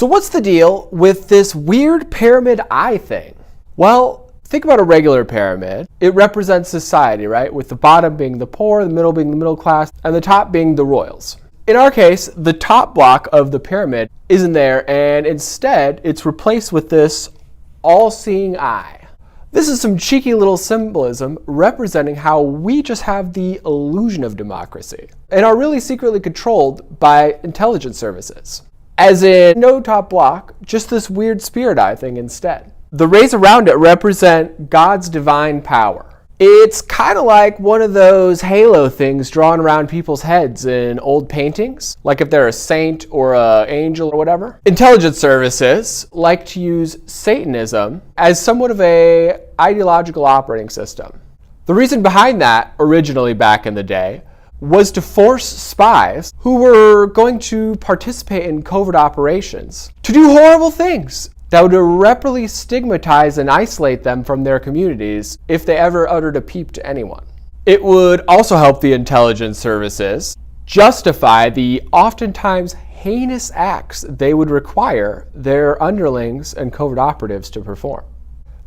So what's the deal with this weird pyramid eye thing? Well, think about a regular pyramid. It represents society, right? With the bottom being the poor, the middle being the middle class, and the top being the royals. In our case, the top block of the pyramid isn't there, and instead it's replaced with this all-seeing eye. This is some cheeky little symbolism representing how we just have the illusion of democracy and are really secretly controlled by intelligence services. As in, no top block, just this weird spirit eye thing instead. The rays around it represent God's divine power. It's kind of like one of those halo things drawn around people's heads in old paintings, like if they're a saint or an angel or whatever. Intelligence services like to use Satanism as somewhat of a ideological operating system. The reason behind that, originally back in the day, was to force spies who were going to participate in covert operations to do horrible things that would irreparably stigmatize and isolate them from their communities if they ever uttered a peep to anyone. It would also help the intelligence services justify the oftentimes heinous acts they would require their underlings and covert operatives to perform.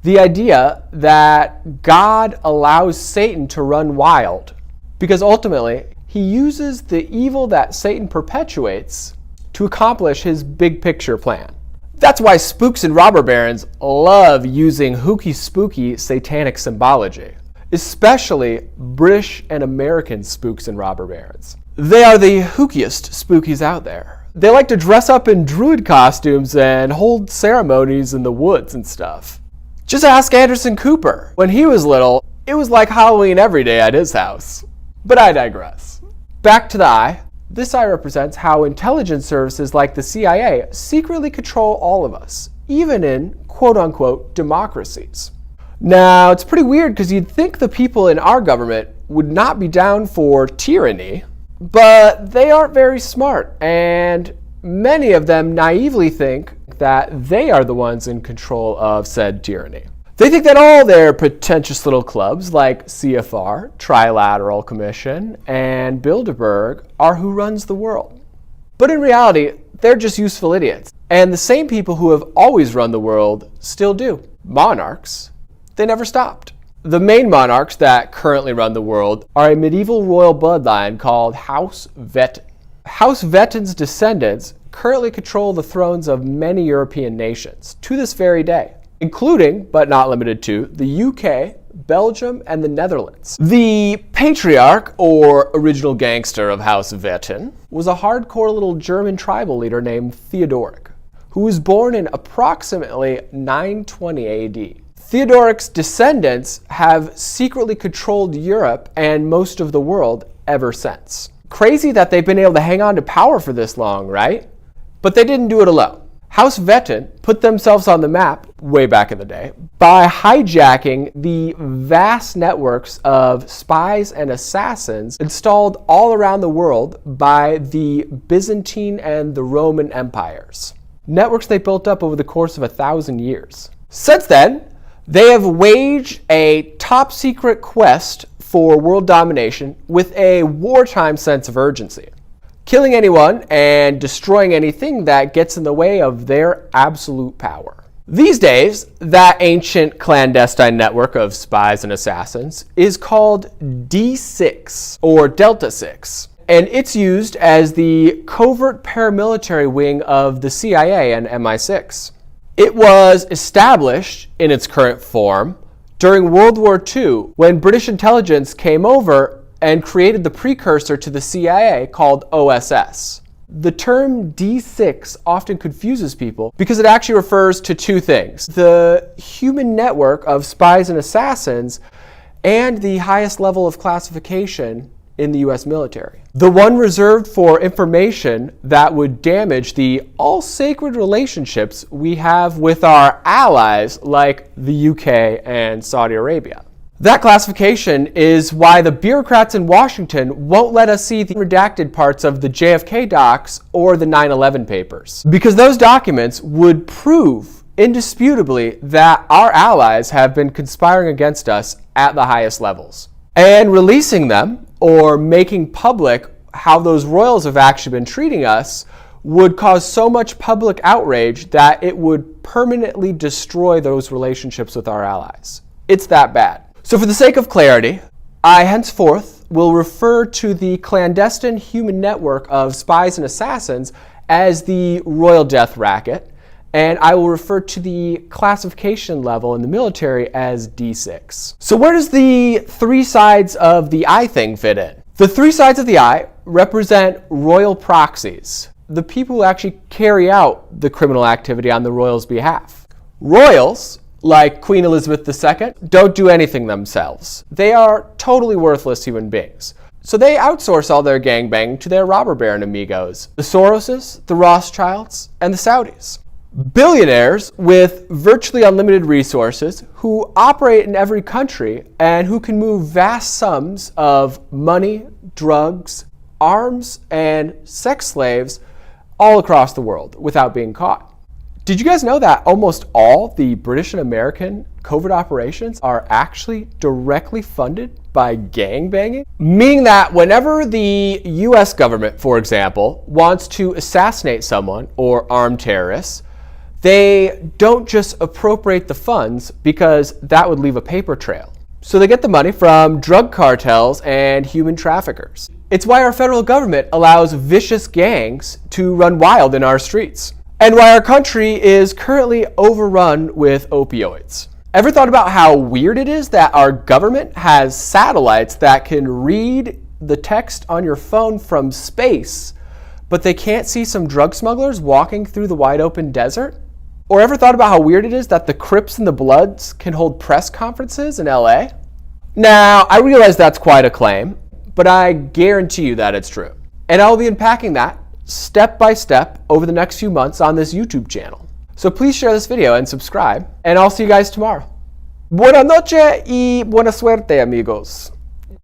The idea that God allows Satan to run wild because ultimately, he uses the evil that Satan perpetuates to accomplish his big picture plan. That's why spooks and robber barons love using hooky spooky satanic symbology, especially British and American spooks and robber barons. They are the hookiest spookies out there. They like to dress up in druid costumes and hold ceremonies in the woods and stuff. Just ask Anderson Cooper. When he was little, it was like Halloween every day at his house. But I digress. Back to the eye. This eye represents how intelligence services like the CIA secretly control all of us, even in quote-unquote democracies. Now, it's pretty weird because you'd think the people in our government would not be down for tyranny, but they aren't very smart, and many of them naively think that they are the ones in control of said tyranny. They think that all their pretentious little clubs like CFR, Trilateral Commission, and Bilderberg are who runs the world. But in reality, they're just useful idiots. And the same people who have always run the world still do. Monarchs, they never stopped. The main monarchs that currently run the world are a medieval royal bloodline called House Wettin. House Wettin's descendants currently control the thrones of many European nations to this very day, including, but not limited to, the UK, Belgium, and the Netherlands. The patriarch, or original gangster of House Wettin, was a hardcore little German tribal leader named Theodoric, who was born in approximately 920 AD. Theodoric's descendants have secretly controlled Europe and most of the world ever since. Crazy that they've been able to hang on to power for this long, right? But they didn't do it alone. House Wettin put themselves on the map way back in the day by hijacking the vast networks of spies and assassins installed all around the world by the Byzantine and the Roman empires. Networks they built up over the course of 1,000 years. Since then, they have waged a top secret quest for world domination with a wartime sense of urgency, killing anyone and destroying anything that gets in the way of their absolute power. These days, that ancient clandestine network of spies and assassins is called D6, or Delta 6, and it's used as the covert paramilitary wing of the CIA and MI6. It was established in its current form during World War II when British intelligence came over and created the precursor to the CIA called OSS. The term D6 often confuses people because it actually refers to two things: the human network of spies and assassins and the highest level of classification in the US military. The one reserved for information that would damage the all-sacred relationships we have with our allies like the UK and Saudi Arabia. That classification is why the bureaucrats in Washington won't let us see the redacted parts of the JFK docs or the 9/11 papers, because those documents would prove indisputably that our allies have been conspiring against us at the highest levels. And releasing them, or making public how those royals have actually been treating us, would cause so much public outrage that it would permanently destroy those relationships with our allies. It's that bad. So for the sake of clarity, I henceforth will refer to the clandestine human network of spies and assassins as the Royal Death Racket, and I will refer to the classification level in the military as D6. So where does the three sides of the eye thing fit in? The three sides of the eye represent royal proxies, the people who actually carry out the criminal activity on the royals' behalf. Royals, like Queen Elizabeth II, don't do anything themselves. They are totally worthless human beings. So they outsource all their gangbanging to their robber baron amigos, the Soroses, the Rothschilds, and the Saudis. Billionaires with virtually unlimited resources who operate in every country and who can move vast sums of money, drugs, arms, and sex slaves all across the world without being caught. Did you guys know that almost all the British and American covert operations are actually directly funded by gangbanging? Meaning that whenever the US government, for example, wants to assassinate someone or arm terrorists, they don't just appropriate the funds because that would leave a paper trail. So they get the money from drug cartels and human traffickers. It's why our federal government allows vicious gangs to run wild in our streets, and why our country is currently overrun with opioids. Ever thought about how weird it is that our government has satellites that can read the text on your phone from space, but they can't see some drug smugglers walking through the wide open desert? Or ever thought about how weird it is that the Crips and the Bloods can hold press conferences in LA? Now, I realize that's quite a claim, but I guarantee you that it's true. And I'll be unpacking that step by step over the next few months on this YouTube channel. So please share this video and subscribe, and I'll see you guys tomorrow. Buenas noches y buena suerte, amigos.